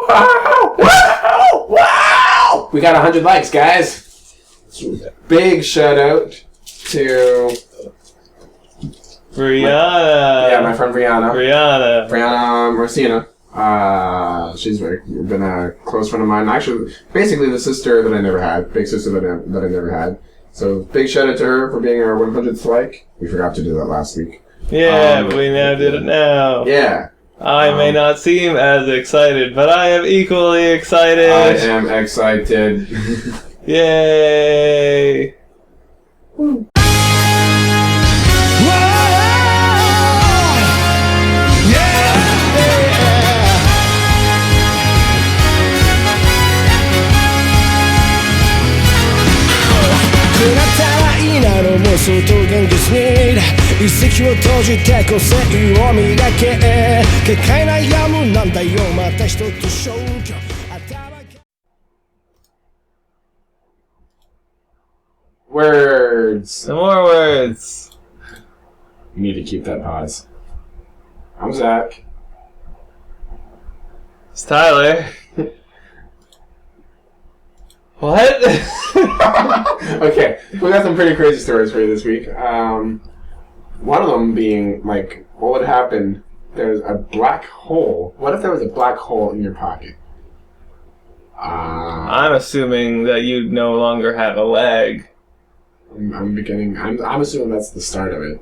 Wow! Wow! Wow! We got 100 likes, guys. Big shout out to Brianna. My friend Brianna. Brianna Marcina. She's been a close friend of mine. Actually, basically the sister that I never had. Big sister that I never had. So, big shout out to her for being our 100th like. We forgot to do that last week. Yeah, but we now did it now. Yeah. I may not seem as excited, but I am equally excited. I am excited. Yay! Woo. Words. Some more words. You need to keep that pause. I'm Zach. It's Tyler. What? Okay, we got some pretty crazy stories for you this week. One of them being, like, what would happen? There's a black hole. What if there was a black hole in your pocket? I'm assuming that you no longer have a leg. I'm assuming that's the start of it.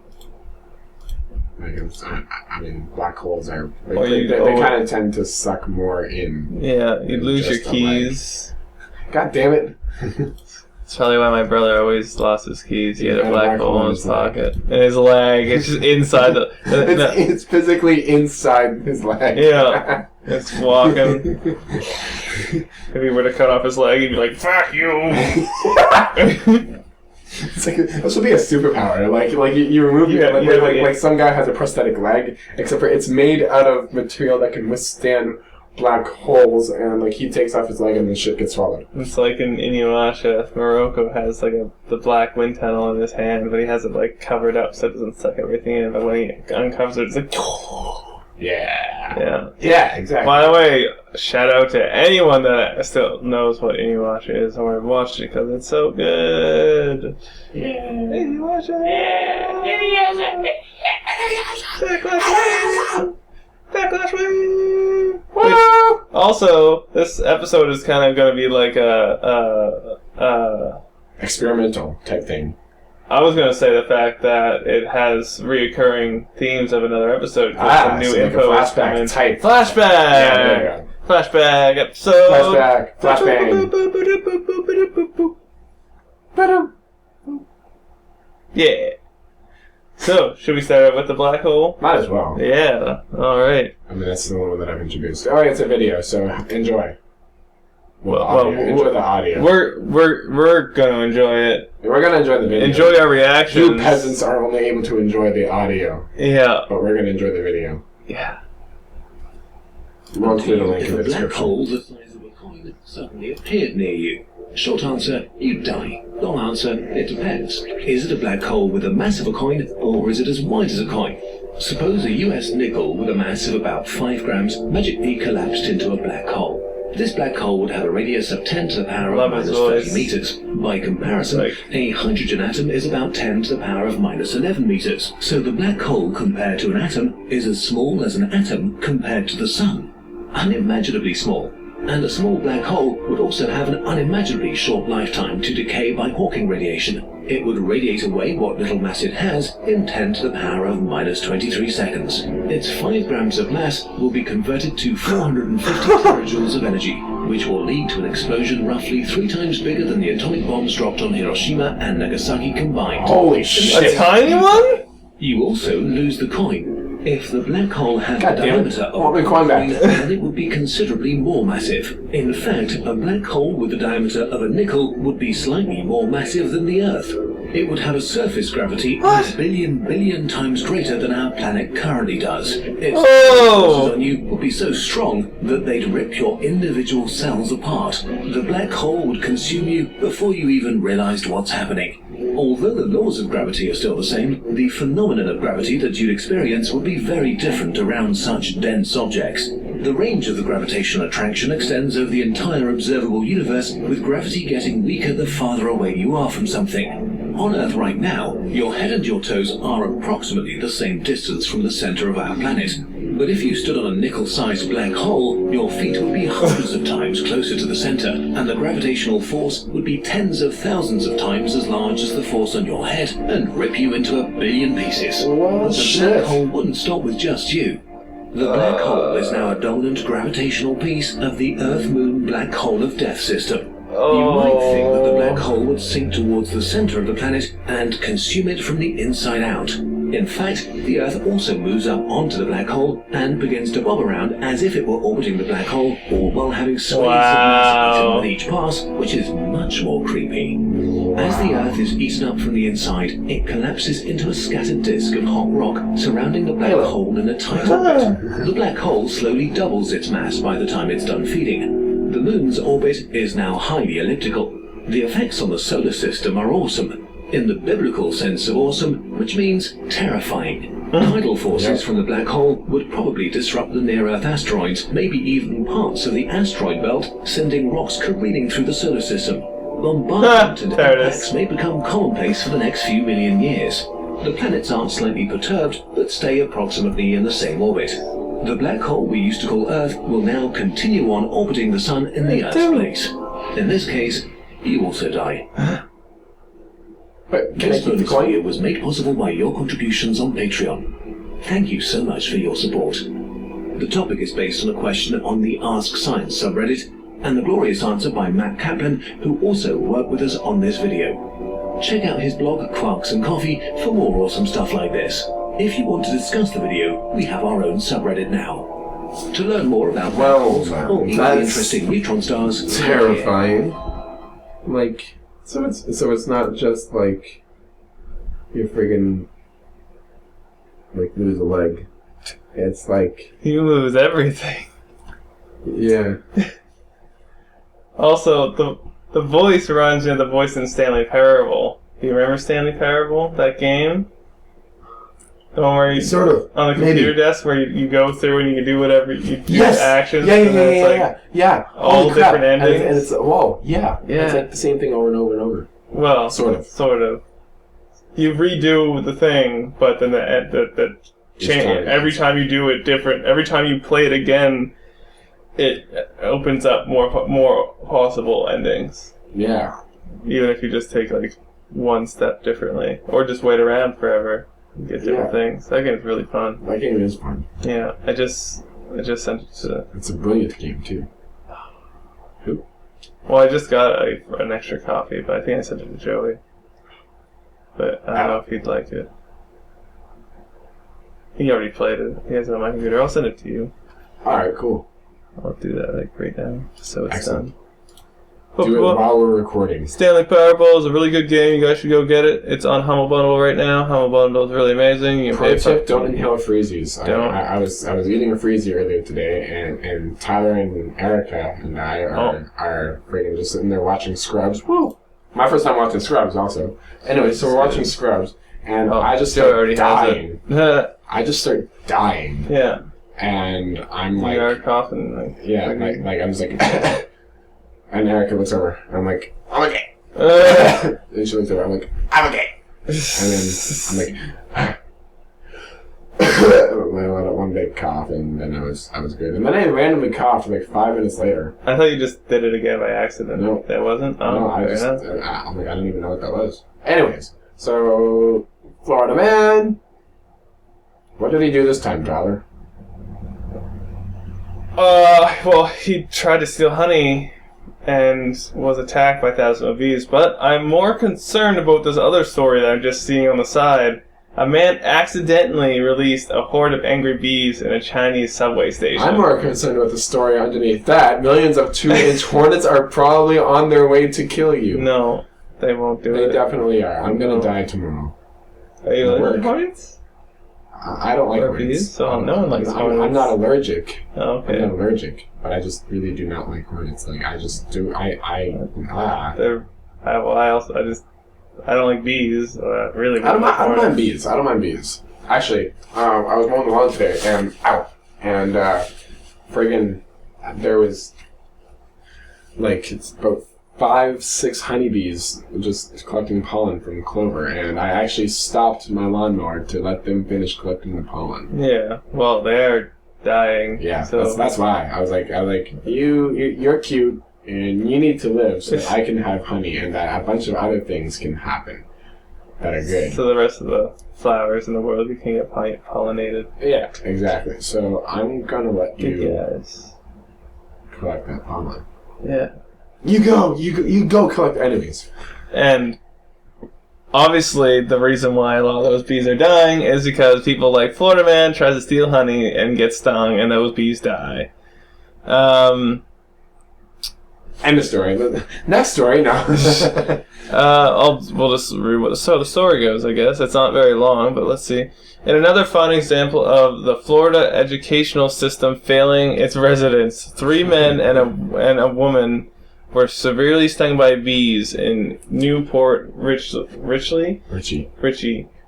Like, I mean, black holes are... Like, they kind of tend to suck more in. Yeah, you'd lose your keys. God damn it. That's probably why my brother always lost his keys. He had a black hole in his pocket. And his leg, it's just inside the... It's physically inside his leg. Yeah. It's walking. If he were to cut off his leg, he'd be like, fuck you! It's like, this would be a superpower. Like you remove it, like some guy has a prosthetic leg, except for it's made out of material that can withstand black holes, and like he takes off his leg and then shit gets swallowed. It's like in Inuyasha, Morocco has like the black wind tunnel in his hand, but he has it like covered up so it doesn't suck everything in. But when he uncovers it, it's like yeah, exactly. By the way, shout out to anyone that still knows what Inuyasha is or watched it because it's so good. Yeah, Inuyasha. Backlash win! Woo! Also, this episode is kind of going to be like a experimental type thing. I was going to say the fact that it has reoccurring themes of another episode. Some new info like is coming. Type. Flashback! Yeah, there you go. Flashback episode! Flashbang. Yeah. So, should we start out with the black hole? Might as well. Yeah. Alright. I mean, that's the one that I've introduced. Oh, it's a video, so enjoy. Enjoy the audio. We're gonna enjoy it. We're gonna enjoy the video. Enjoy our reactions. You peasants are only able to enjoy the audio. Yeah. But we're gonna enjoy the video. Yeah. We'll include a link in the If a black description. hole the size of a coin suddenly appeared near you. Short answer, you die. Long answer, it depends. Is it a black hole with the mass of a coin, or is it as wide as a coin? Suppose a US nickel with a mass of about 5 grams magically collapsed into a black hole. This black hole would have a radius of 10 to the power of minus 30 meters. By comparison, a hydrogen atom is about 10 to the power of minus 11 meters. So the black hole compared to an atom is as small as an atom compared to the sun. Unimaginably small. And a small black hole would also have an unimaginably short lifetime to decay by Hawking radiation. It would radiate away what little mass it has in 10 to the power of minus 23 seconds. Its 5 grams of mass will be converted to 450 terajoules of energy, which will lead to an explosion roughly 3 times bigger than the atomic bombs dropped on Hiroshima and Nagasaki combined. Holy shit. A tiny one? You also lose the coin. If the black hole had the diameter of the coin back, then it would be considerably more massive. In fact, a black hole with the diameter of a nickel would be slightly more massive than the Earth. It would have a surface gravity a billion times greater than our planet currently does. Its forces on you would be so strong that they'd rip your individual cells apart. The black hole would consume you before you even realized what's happening. Although the laws of gravity are still the same, the phenomenon of gravity that you'd experience would be very different around such dense objects. The range of the gravitational attraction extends over the entire observable universe, with gravity getting weaker the farther away you are from something. On Earth right now, your head and your toes are approximately the same distance from the center of our planet. But if you stood on a nickel-sized black hole, your feet would be hundreds of times closer to the center, and the gravitational force would be tens of thousands of times as large as the force on your head and rip you into a billion pieces. Well, the black hole wouldn't stop with just you. The black hole is now a dominant gravitational piece of the Earth-Moon black hole of death system. You might think that the black hole would sink towards the center of the planet and consume it from the inside out. In fact, the Earth also moves up onto the black hole and begins to bob around as if it were orbiting the black hole, all while having swathes of mass eaten with each pass, which is much more creepy. As the Earth is eaten up from the inside, it collapses into a scattered disk of hot rock surrounding the black hole in a tight orbit. The black hole slowly doubles its mass by the time it's done feeding. The Moon's orbit is now highly elliptical. The effects on the solar system are awesome. In the biblical sense of awesome, which means terrifying. Tidal forces from the black hole would probably disrupt the near-Earth asteroids, maybe even parts of the asteroid belt, sending rocks careening through the solar system. Bombardment and impacts may become commonplace for the next few million years. The planets aren't slightly perturbed, but stay approximately in the same orbit. The black hole we used to call Earth will now continue on orbiting the Sun in the Earth's place. In this case, you also die. But this bonus video was made possible by your contributions on Patreon. Thank you so much for your support. The topic is based on a question on the Ask Science subreddit, and the glorious answer by Matt Kaplan, who also worked with us on this video. Check out his blog, Quarks and Coffee, for more awesome stuff like this. If you want to discuss the video, we have our own subreddit now. To learn more about black holes or equally interesting neutron stars, terrifying. Like, so it's not just like you friggin' like lose a leg. It's like you lose everything. Yeah. Also, the voice reminds me of the voice in Stanley Parable. Do you remember Stanley Parable? That game? The one where you sort of on the computer desk where you go through and you can do whatever you do actions. Yeah. All different endings. And it's It's like the same thing over and over and over. Well, sort of. You redo the thing, but then the change every time you do it different. Every time you play it again, it opens up more possible endings. Yeah. Even if you just take like one step differently, or just wait around forever. Get different things. That game is really fun. That game is fun. Yeah, I just sent it to... It's a brilliant game, too. Who? Well, I just got an extra copy, but I think I sent it to Joey. But I don't know if he'd like it. He already played it. He has it on my computer. I'll send it to you. Alright, cool. I'll do that right now, so it's excellent. Done. Do it while we're recording. Stanley Parable is a really good game. You guys should go get it. It's on Humble Bundle right now. Humble Bundle is really amazing. You Pro tip: don't inhale freezies. Don't. I was eating a freezy earlier today, and Tyler and Erica and I are freaking just sitting there watching Scrubs. Woo! My first time watching Scrubs, also. Anyway, so we're watching Scrubs, and I just start dying. I just start dying. Yeah. And I'm like, you are coughing. Like I'm just like. And Erica looks over, and I'm like, I'm okay. And she looks over, I'm like, I'm okay. And then I'm like, I let out one big cough, and then I was good. And then I randomly coughed like 5 minutes later. I thought you just did it again by accident. No. That wasn't? Oh, no, I'm like, I didn't even know what that was. Anyways, so, Florida man. What did he do this time, Tyler? Well, he tried to steal honey and was attacked by thousands of bees. But I'm more concerned about this other story that I'm just seeing on the side. A man accidentally released a horde of angry bees in a Chinese subway station. I'm more concerned with the story underneath that. Millions of 2-inch hornets are probably on their way to kill you. No, they won't do it. They definitely are. I'm going to die tomorrow. Are you allergic to hornets? I don't like hornets. Bees? So no one likes hornets. I'm not allergic. Oh, okay. I'm not allergic, but I just really do not like hornets. Like, I just do. I don't like bees. Really, I don't mind bees. Actually, I was mowing the lawn today, and friggin', there was like it's about 5-6 honeybees just collecting pollen from clover, and I actually stopped my lawnmower to let them finish collecting the pollen. Yeah, well, they're dying. Yeah, so. that's why I was like, you're cute, and you need to live so that I can have honey, and that a bunch of other things can happen that are good. So the rest of the flowers in the world you can get pollinated. Yeah, exactly. So I'm gonna let you guys collect that pollen. Yeah. You go collect enemies. And obviously the reason why a lot of those bees are dying is because people like Florida Man tries to steal honey and gets stung and those bees die. End of story. Next story, no. We'll just read what the story goes, I guess. It's not very long, but let's see. In another fun example of the Florida educational system failing its residents, 3 men and a woman were severely stung by bees in Newport Richie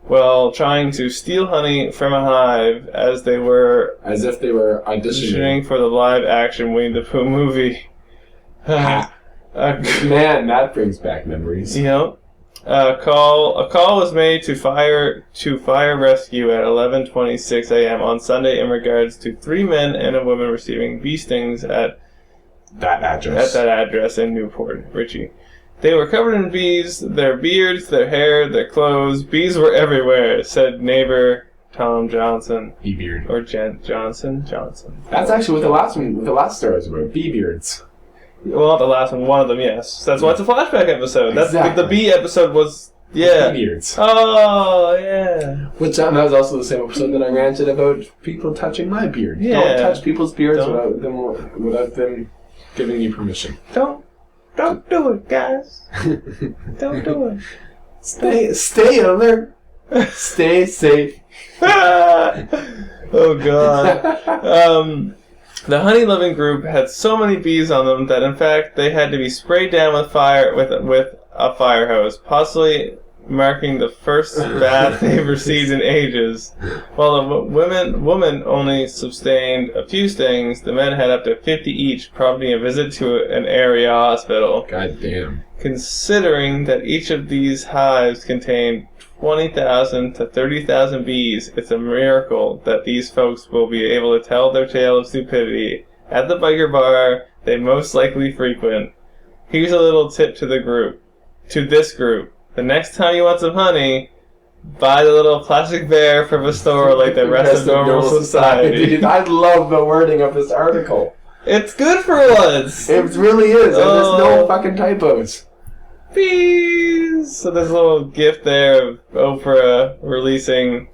while trying to steal honey from a hive as if they were auditioning for the live action Winnie the Pooh movie. Man, that brings back memories. You know, a call was made to fire rescue at 11:26 a.m. on Sunday in regards to 3 men and a woman receiving bee stings at that address in Newport Richie. They were covered in bees, their beards, their hair, their clothes. Bees were everywhere, said neighbor Tom Johnson. Bee beard. Or Johnson. That's actually what the last story was about. Bee beards. Well, not the last one of them, yes. That's why it's a flashback episode. Exactly. The bee episode was, yeah. Bee beards. Oh, yeah. Which that was also the same episode that I ranted about people touching my beard. Yeah. Don't touch people's beards without them giving you permission. Don't do it, guys. Don't do it. Stay alert. Stay safe. Oh, God. The honey-loving group had so many bees on them that, in fact, they had to be sprayed down with a fire hose, possibly marking the first bath they've received in ages. While the woman only sustained a few stings, the men had up to 50 each, prompting a visit to an area hospital. God damn. Considering that each of these hives contained 20,000 to 30,000 bees, it's a miracle that these folks will be able to tell their tale of stupidity at the biker bar they most likely frequent. Here's a little tip to this group. The next time you want some honey, buy the little plastic bear from a store like the rest of normal society. Dude, I love the wording of this article. It's good for once. It really is, and there's no fucking typos. Bees! So there's a little gift there of Oprah releasing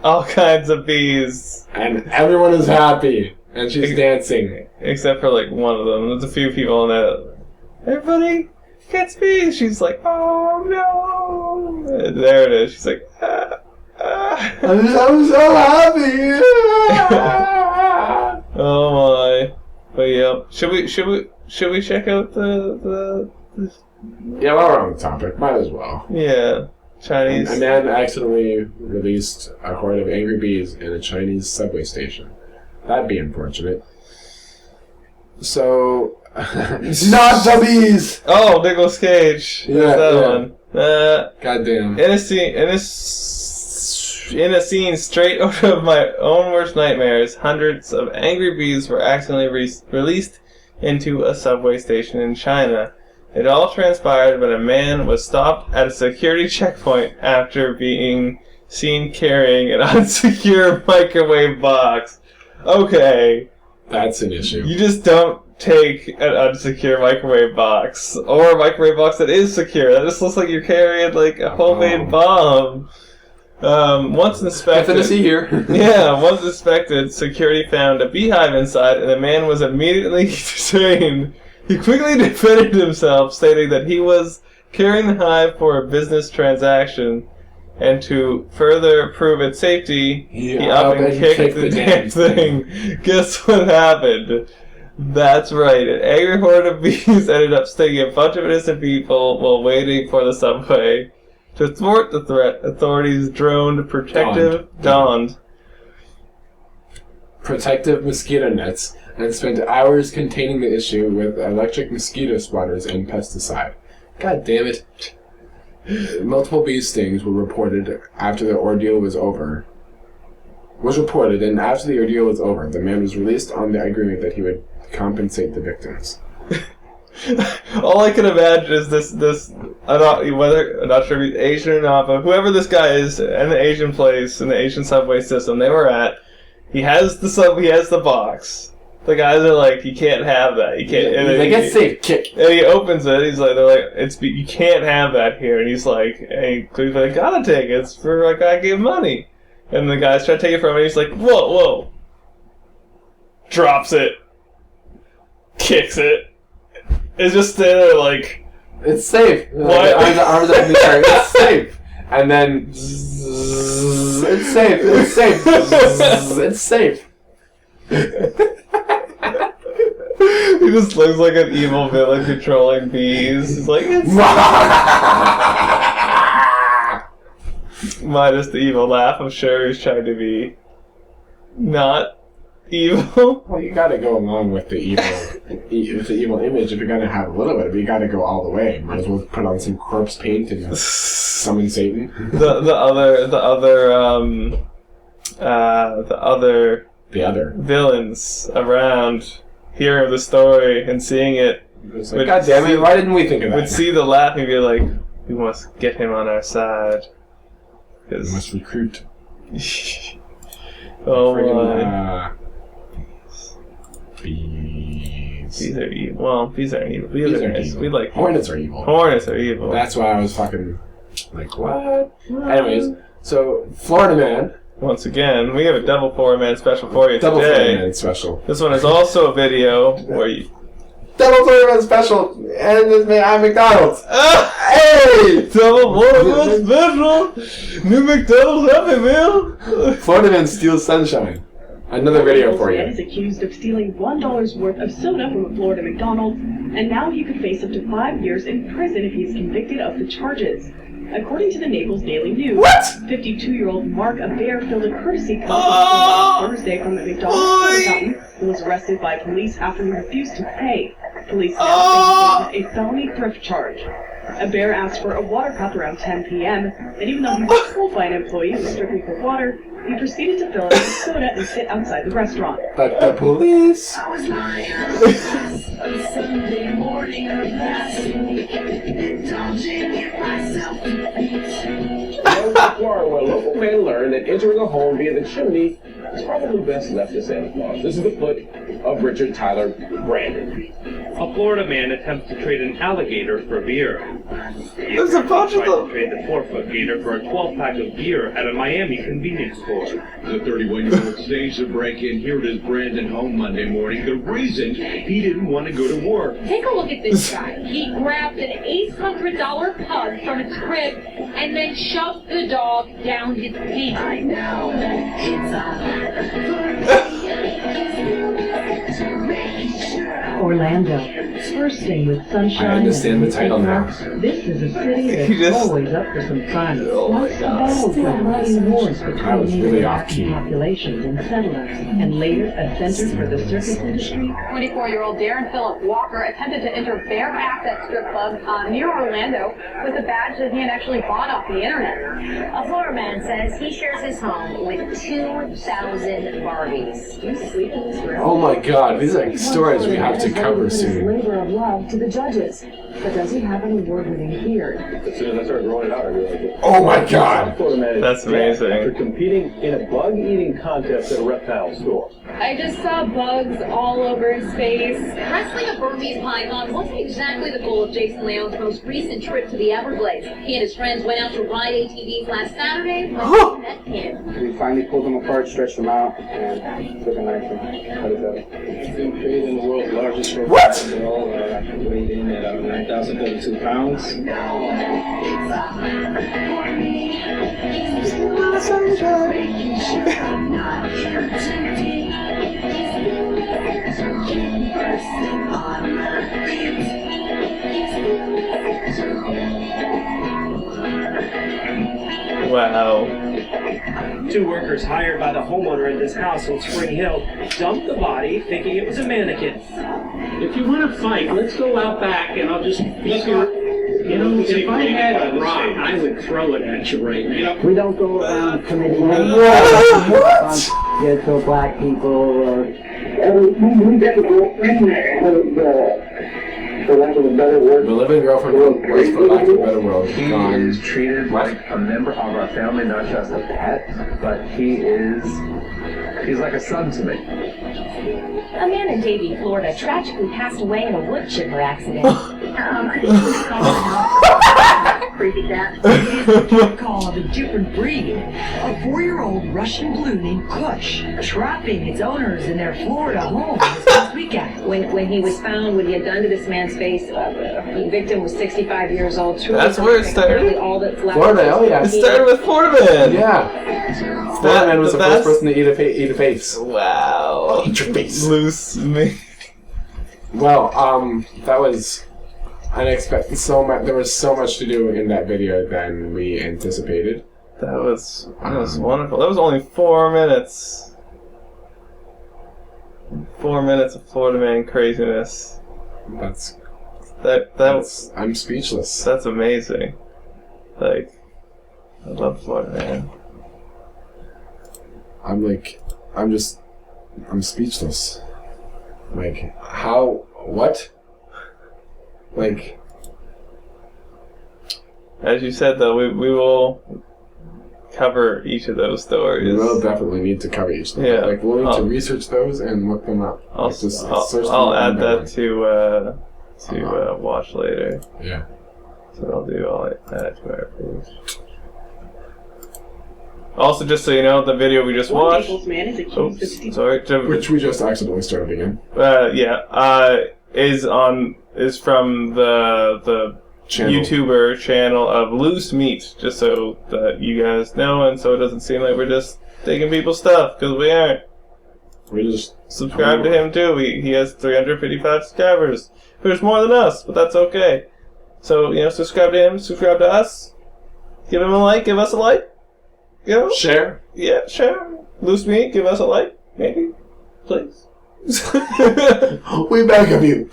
all kinds of bees. And everyone is happy. And she's dancing. Except for like one of them. There's a few people in that. Everybody gets bees. She's like, oh no. There it is. She's like, I'm so happy. Oh my. But yeah. Should we check out the Yeah, while we're on the topic, might as well. Yeah, Chinese. A man accidentally released a horde of angry bees in a Chinese subway station. That'd be unfortunate. So, not the bees! Oh, Nicolas Cage. Yeah, that yeah. one. Goddamn. In a scene straight out of my own worst nightmares, hundreds of angry bees were accidentally released into a subway station in China. It all transpired when a man was stopped at a security checkpoint after being seen carrying an unsecure microwave box. Okay. That's an issue. You just don't take an unsecure microwave box. Or a microwave box that is secure. That just looks like you're carrying like a homemade bomb. Once inspected... Nothing to see here. Yeah, once inspected, security found a beehive inside and the man was immediately detained. He quickly defended himself, stating that he was carrying the hive for a business transaction, and to further prove its safety, he up and kicked the damn thing. Guess what happened? That's right, an angry horde of bees ended up stinging a bunch of innocent people while waiting for the subway. To thwart the threat, authorities donned protective mosquito nets and spent hours containing the issue with electric mosquito swatters and pesticide. God damn it. Multiple bee stings were reported after the ordeal was over. And after the ordeal was over, the man was released on the agreement that he would compensate the victims. All I can imagine is this. I'm not sure if he's Asian or not, but whoever this guy is in the Asian place, in the Asian subway system they were at, he has the box. The guys are like, you can't have that. You can't. And get safe, kick. And he opens it. They're like, you can't have that here. And he's like, gotta take it. It's for like I give money. And the guys try to take it from him. He's like, whoa. Drops it. Kicks it. It's just standing there like... It's safe. What? Arms up in the air. It's safe. And then... It's safe. It's safe. It's safe. He just looks like an evil villain controlling bees. He's like, it's... Minus the evil laugh. I'm sure he's trying to be... not evil. Well, you gotta go along with the evil image. If you're gonna have a little bit of it, you gotta go all the way. Might as well put on some corpse paint and summon Satan. The other villains around hearing the story and seeing it. It's like, God damn it! Why didn't we think of that? Would see the laugh and be like, we must get him on our side. We must recruit. Oh my. Bees. Bees are evil. Well, bees aren't evil. Bees are nice. evil. We like Hornets are evil. Hornets are evil. That's why I was fucking like, what? Anyways, so Florida man. Once again, we have a double Florida man special for you Double today. Florida man special. This one is also a video where you... Double Florida man special, and it's made at McDonald's. Hey! Double Florida man special! New McDonald's Happy Meal! Florida man steals sunshine. Another video for you. Man is accused of stealing $1 worth of soda from a Florida McDonald's, and now he could face up to 5 years in prison if he is convicted of the charges. According to the Naples Daily News, 52-year-old Mark Abair filled a courtesy cup on Thursday from the McDonald's soda fountain and was arrested by police after he refused to pay. Police now say he faces a felony theft charge. Abair asked for a water cup around 10 p.m., and even though he was told by an employee it was strictly for water, he proceeded to fill it with soda and sit outside the restaurant. But the police... I was lying on Sunday morning of last week, indulging in myself. Florida, where a local man learned that entering a home via the chimney is probably best left to Santa Claus. This is the foot of Richard Tyler Brandon. A Florida man attempts to trade an alligator for beer. There's a bunch of them. Trade the 4-foot gator for a 12-pack of beer at a Miami convenience store. The 31-year-old staged a break-in here at his Brandon home Monday morning. The reason he didn't want to go to work. Take a look at this guy. He grabbed an $800 pug from its crib and then shoved the dog down his pants. I know it's Orlando, bursting with sunshine. I understand the title now. This is a city He that's just- always up for some fun. Oh my Once God. battled with bloody wars I between was Native really off American key. populations and settlers, and later a center for the circus industry. 24-year-old Darren Phillip Walker attempted to enter Bear Asset Strip Club near Orlando with a badge that he had actually bought off the internet. A Florida man says he shares his home with 2,000 Barbies. Oh my God, these are stories we have to cover soon. Labor of love to the judges, but does he have an award-winning beard? As soon as I started rolling it out, I realized Oh my God! Florida man is That's dead amazing. after competing in a bug-eating contest at a reptile store. I just saw bugs all over his face. Wrestling a Burmese python wasn't exactly the goal of Jason Leon's most recent trip to the Everglades. He and his friends went out to ride ATVs last Saturday when they met him. We finally pulled them apart, stretched them out, and took a knife and cut it up. It's been created in the world's largest reptile. They're all weighed in at 9,032 pounds. Wow. Two workers hired by the homeowner at this house on Spring Hill dumped the body thinking it was a mannequin. If you want to fight, let's go out back and I'll just figure. You know, if I had a rock, I would throw it at you right now. We don't go around committing hate to black people or... My living girlfriend was, for lack of a better word, He is treated like a member of our family, not just a pet, but he's like a son to me. A man in Davie, Florida, tragically passed away in a wood chipper accident. Creepy cat. Call of a different breed. A 4-year-old Russian blue named Kush, trapping its owners in their Florida home this past weekend. When he was found, what he had done to this man's face, the victim was 65 years old. That's where it started. All that's left Florida, oh yeah. It started with Florida Man. Yeah. Florida Man was the first person to eat a face. Wow. Eat your face. Loose me. Well, that was unexpected. There was so much to do in that video than we anticipated. That was wonderful. That was only 4 minutes. 4 minutes of Florida Man craziness. I'm speechless. That's amazing. Like, I love Florida Man. I'm speechless. Like, how, what? Like, as you said, though, we will cover each of those stories. We will definitely need to cover each of them. Yeah. Like, we'll need to research those and look them up. I'll add that to watch later. Yeah. So I'll add it to our page. Also, just so you know, the video we just watched. Man is accused of which we just accidentally started again. Is from the YouTuber channel of Loose Meat. Just so that you guys know, and so it doesn't seem like we're just taking people's stuff, because we aren't. We just subscribe to him too. He has 355 subscribers. There's more than us, but that's okay. So subscribe to him. Subscribe to us. Give him a like. Give us a like. Share. Yeah, share. Loose Meat, give us a like, maybe. Please. We beg of you.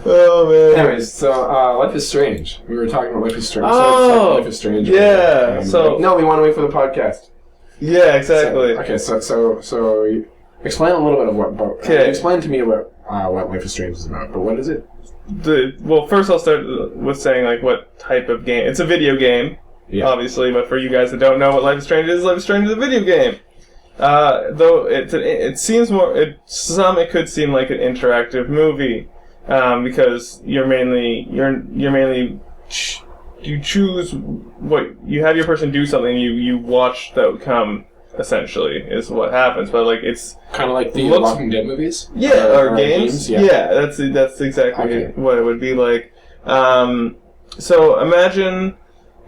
Oh, man. Anyways, so Life is Strange. We were talking about Life is Strange. Oh, Life is Strange. Yeah. No, we want to wait for the podcast. Yeah, exactly. So explain a little bit of what. Explain to me what Life is Strange is about. But what is it? Well, first I'll start with saying like what type of game. It's a video game. Yeah. Obviously, but for you guys that don't know what Life is Strange is a video game. Though it seems more, it could seem like an interactive movie, because you choose what you have your person do something, you watch the outcome. Essentially, is what happens, but like it's kind of like the Walking Dead movies. Yeah, or games. Yeah, that's exactly what it would be like. So imagine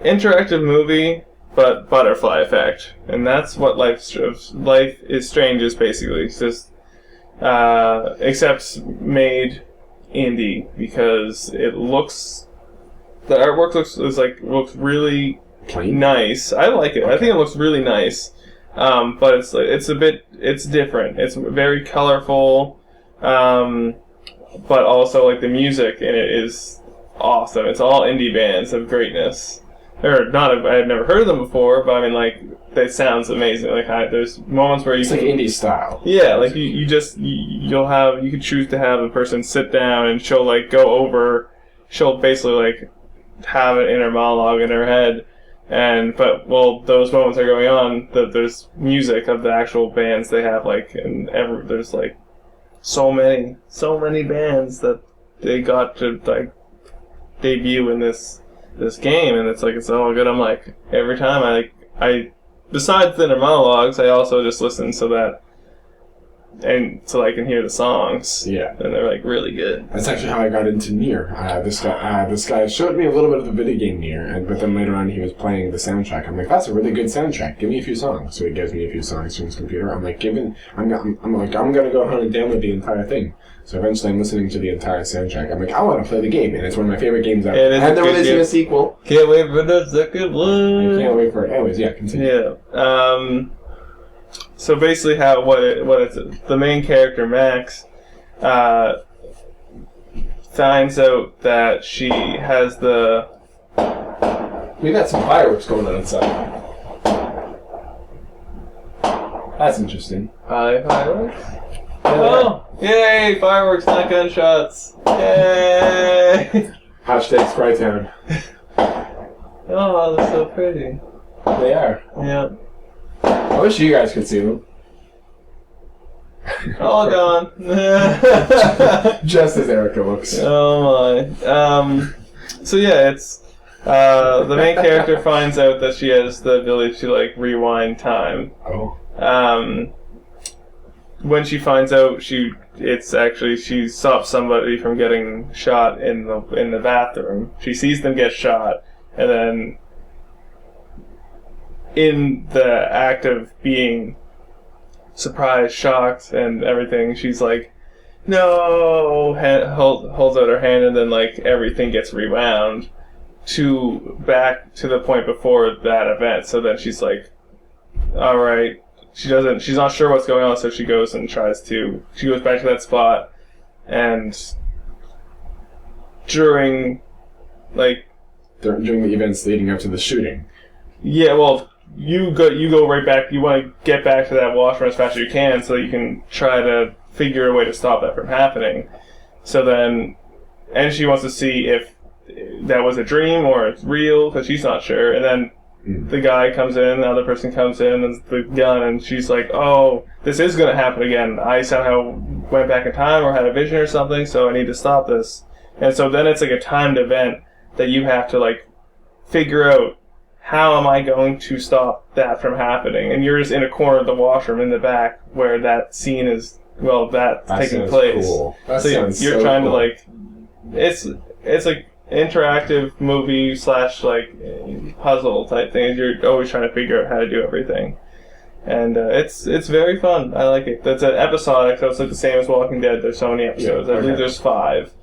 interactive movie, but butterfly effect, and that's what Life is Strange is basically. It's just except made indie, because the artwork looks really nice. I like it. Okay. I think it looks really nice, but it's different. It's very colorful, but also like the music in it is awesome. It's all indie bands of greatness. Or not, I had never heard of them before, but I mean, like, it sounds amazing. Like, there's moments where it's like indie style. Yeah, like you could choose to have a person sit down and she'll basically like have an inner monologue in her head, but while those moments are going on, there's music of the actual bands they have, like, and there's like so many bands that they got to like debut in this game, and it's all good. I'm like, every time I besides the inner monologues, I also just listen so that and so I can hear the songs. Yeah. And they're like really good. That's actually how I got into Nier. This guy showed me a little bit of the video game Nier, but then later on he was playing the soundtrack. I'm like, that's a really good soundtrack. Give me a few songs. So he gives me a few songs from his computer. I'm like, I'm gonna go ahead and download the entire thing. So eventually I'm listening to the entire soundtrack. I'm like, I want to play the game, and it's one of my favorite games ever. And they're releasing a sequel. Can't wait for the second one. I can't wait for it. Anyways, yeah, continue. Yeah. So basically, the main character Max finds out that she has the. We got some fireworks going on inside. That's interesting. Fireworks. Oh, yay! Fireworks, not gunshots. Yay! Hashtag Scrytown. Oh, they're so pretty. They are. Yeah. I wish you guys could see them. All gone. Just as Erica looks. Oh my. So yeah, it's the main character finds out that she has the ability to like rewind time. Oh. When she finds out, she stops somebody from getting shot in the bathroom. She sees them get shot, and then in the act of being surprised, shocked, and everything, she's like, "No!" Holds out her hand, and then like everything gets rewound back to the point before that event. So then she's like, "All right." She's not sure what's going on, so she goes and she goes back to that spot, and during the events leading up to the shooting. Yeah, well, you go right back. You want to get back to that washroom as fast as you can, so that you can try to figure a way to stop that from happening. So then, and she wants to see if that was a dream or it's real, because she's not sure. And then the guy comes in, the other person comes in, and the gun, and she's like, "Oh, this is going to happen again. I somehow went back in time or had a vision or something, so I need to stop this." And so then it's like a timed event that you have to like figure out, how am I going to stop that from happening? And you're just in a corner of the washroom in the back where that scene is, that's taking place. Cool. That so sounds you're so trying cool. to like, it's like interactive movie / like puzzle type thing. You're always trying to figure out how to do everything, and it's very fun. I like it. That's an episodic, so it's like the same as Walking Dead. There's so many episodes. I believe there's 5.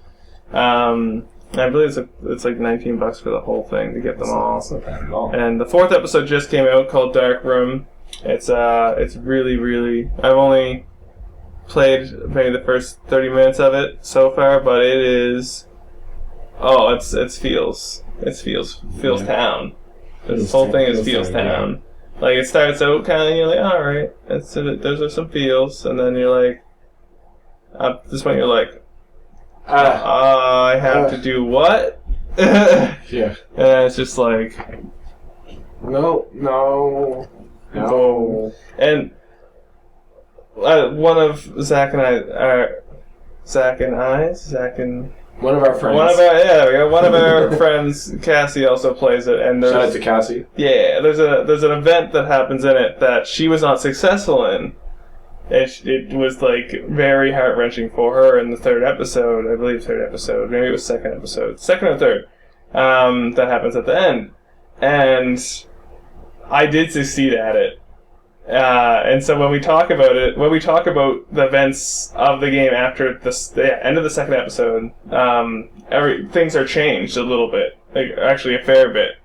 I believe it's like $19 for the whole thing to get them all. That's not bad at all. And the 4th episode just came out, called Dark Room. It's really, really. I've only played maybe the first 30 minutes of it so far, but it is. Oh, it feels town. This whole thing is feels town. Like it starts out kind of, you're like, all right, those are some feels, and then you're like, this point you're like, I have to do what? Yeah. And it's just like, no. And one of Zach and one of our friends. One of our friends, Cassie, also plays it. And shout out to Cassie. Yeah, there's an event that happens in it that she was not successful in. It was like very heart-wrenching for her in the 3rd episode. I believe 3rd episode. Maybe it was 2nd episode. 2nd or 3rd. That happens at the end. And I did succeed at it. And so when we talk about the events of the game after the end of the 2nd episode, things are changed a little bit, like actually a fair bit.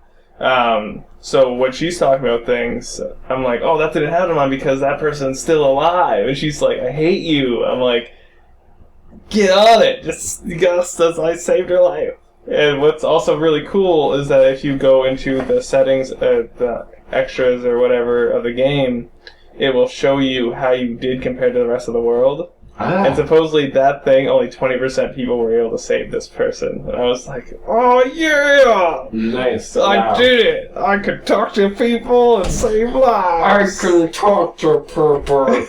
So when she's talking about things, I'm like, oh, that didn't happen to mine because that person's still alive, and she's like, I hate you. I'm like, get on it, I saved her life. And what's also really cool is that if you go into the settings, the extras or whatever of the game, it will show you how you did compared to the rest of the world. And supposedly that thing, only 20% people were able to save this person. And I was like, oh yeah! Nice. I did it! I could talk to people and save lives! I can talk to people!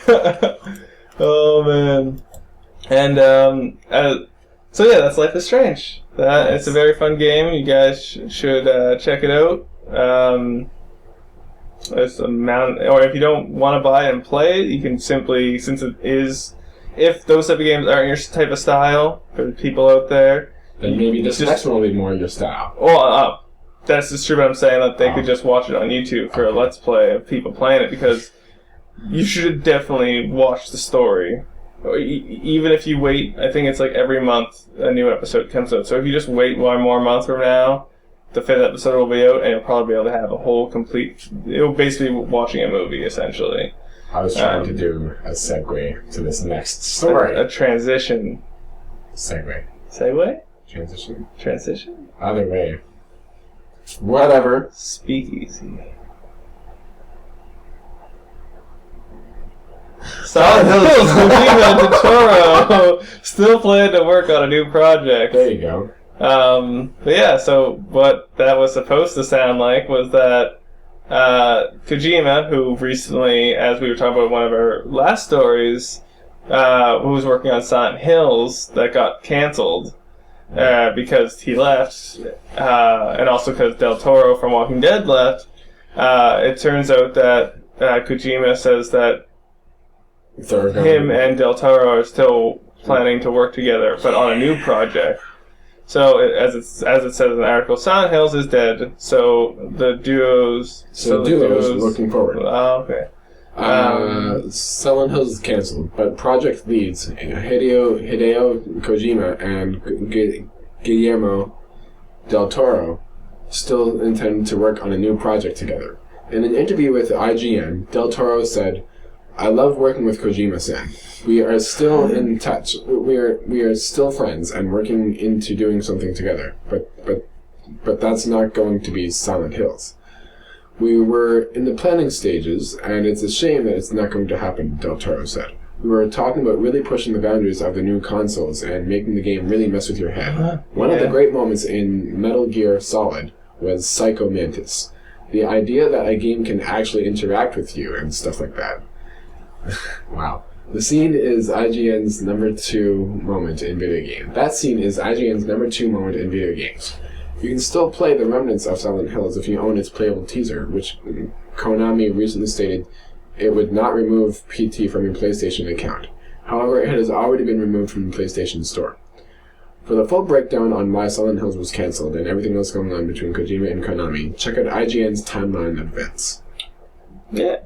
Oh man. And, so yeah, that's Life is Strange. It's a very fun game. You guys should check it out. There's a mountain, or if you don't want to buy it and play it, you can simply, since it is, if those type of games aren't your type of style, for the people out there, then maybe this next one will be more your style. Well, that's just true, but I'm saying that they could just watch it on YouTube for a Let's Play of people playing it, because you should definitely watch the story. Even if you wait, I think it's like every month a new episode comes out. So if you just wait one more month from now, the 5th episode will be out, and you'll probably be able to have a whole complete... It'll basically be watching a movie, essentially. I was trying to do a segue to this next story. A transition. Segue. Segue? Transition. Transition? Either way. Whatever. Speakeasy. Silent Hills, Kojima del Toro still planning to work on a new project. There you go. But yeah, so what that was supposed to sound like was that Kojima, who recently, as we were talking about one of our last stories, who was working on Silent Hills, that got cancelled because he left, and also because Del Toro from Walking Dead left. It turns out that Kojima says that him and Del Toro are still planning to work together, but on a new project. So, as it says in the article, Silent Hills is dead, so the duos... So the duos looking forward. Oh, okay. Silent Hills is cancelled, but project leads Hideo Kojima and Guillermo Del Toro still intend to work on a new project together. In an interview with IGN, Del Toro said, "I love working with Kojima-san. We are still in touch. We are still friends and working into doing something together. But that's not going to be Silent Hills. We were in the planning stages, and it's a shame that it's not going to happen," Del Toro said. "We were talking about really pushing the boundaries of the new consoles and making the game really mess with your head. One of the great moments in Metal Gear Solid was Psycho Mantis. The idea that a game can actually interact with you and stuff like that." Wow. The scene is IGN's number 2 moment in video games. That scene is IGN's number 2 moment in video games. You can still play the remnants of Silent Hills if you own its playable teaser, which Konami recently stated it would not remove PT from your PlayStation account. However, it has already been removed from the PlayStation Store. For the full breakdown on why Silent Hills was cancelled and everything else going on between Kojima and Konami, check out IGN's timeline of events. Yeah.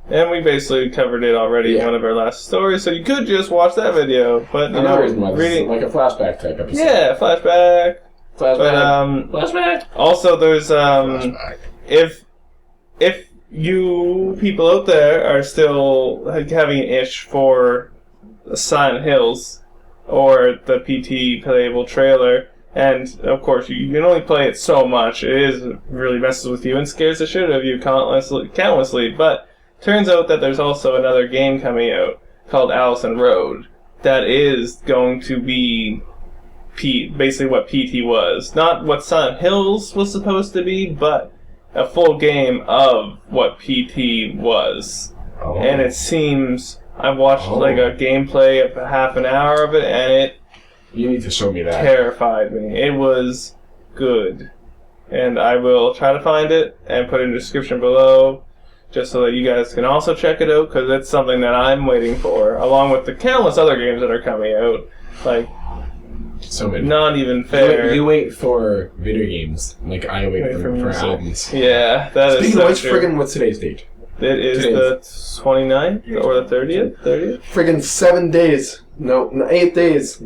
And we basically covered it already in one of our last stories, so you could just watch that video. But you know, reading like a flashback type episode. Yeah, flashback. But, flashback. Also, there's if you people out there are still having an itch for Silent Hills or the PT playable trailer, and of course you can only play it so much, it really messes with you and scares the shit out of you countlessly. But turns out that there's also another game coming out called Allison Road that is going to be basically what PT was. Not what Silent Hills was supposed to be, but a full game of what PT was. Oh. And it seems... I watched like a gameplay of half an hour of it, and it... You need to show me that. Terrified me. It was good. And I will try to find it and put it in the description below, just so that you guys can also check it out, because it's something that I'm waiting for, along with the countless other games that are coming out. Like, so many. Not even fair. You wait for video games, like I wait for albums. Yeah, that is so true. Speaking of which, what's today's date? It is the 29th or the 30th? 30th? Friggin' 7 days. No, 8 days.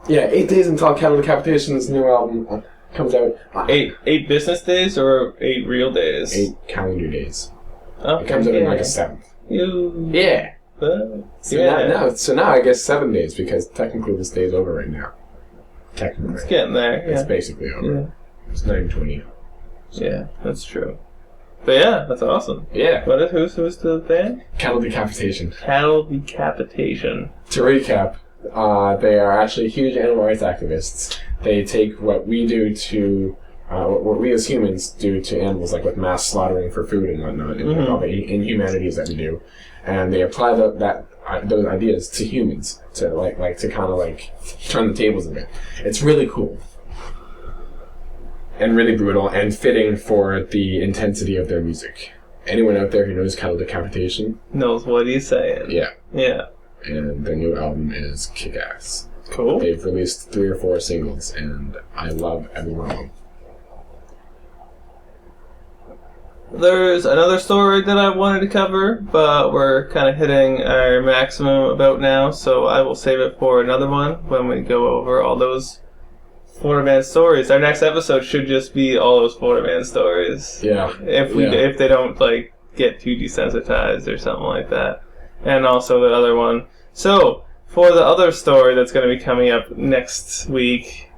Yeah, 8 days until Cattle Decapitation's new album comes out. 8 business days or 8 real days? 8 calendar days. Okay, it comes out on like a 7th. Yeah. So now I guess 7 days, because technically this day is over right now. Technically. It's getting there. It's basically over. Yeah. It's 9:20. So. Yeah, that's true. But yeah, that's awesome. Yeah. Who's the band? Cattle Decapitation. Cattle Decapitation. To recap, they are actually huge animal rights activists. They take what we do to, what we as humans do to animals, like with mass slaughtering for food and whatnot, and all the inhumanities that we do, and they apply those ideas to humans to to kind of turn the tables a bit. It's really cool. And really brutal and fitting for the intensity of their music. anyone out there who knows cattle decapitation knows what he's saying. Yeah. Yeah. And their new album is kick-ass. Cool. They've released 3 or 4 singles, and I love every one of them. There's another story that I wanted to cover, but we're kind of hitting our maximum about now, so I will save it for another one when we go over all those Florida Man stories. Our next episode should just be all those Florida Man stories. Yeah. If they don't like get too desensitized or something like that. And also the other one. So, for the other story that's going to be coming up next week,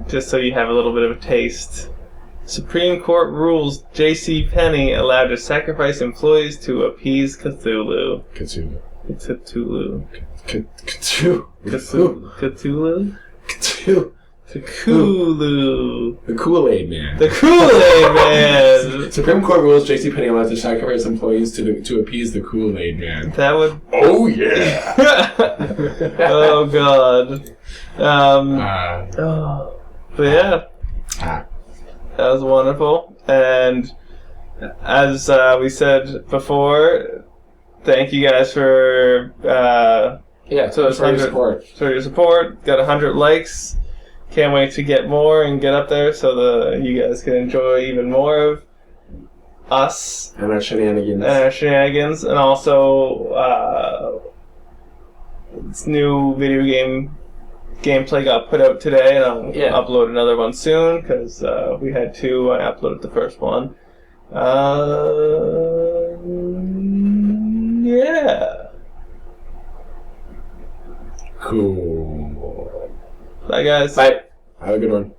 just so you have a little bit of a taste, Supreme Court rules J.C. Penney allowed to sacrifice employees to appease Cthulhu. Cthulhu. Cthulhu. Cthulhu. Cthulhu? Cthulhu. Cthulhu. The Kool-Aid Man. The Kool-Aid Man. Supreme Court rules J.C. Penney allowed to sacrifice employees to appease the Kool-Aid Man. That would... Oh, yeah! Oh, God. But yeah. That was wonderful. And as we said before, thank you guys for... for your support. Got 100 likes. Can't wait to get more and get up there so that you guys can enjoy even more of us. And our shenanigans. And also, this new video game gameplay got put out today, and I'll upload another one soon, because we had 2. I uploaded the first one. Yeah. Cool. Bye, guys. Bye. Have a good one.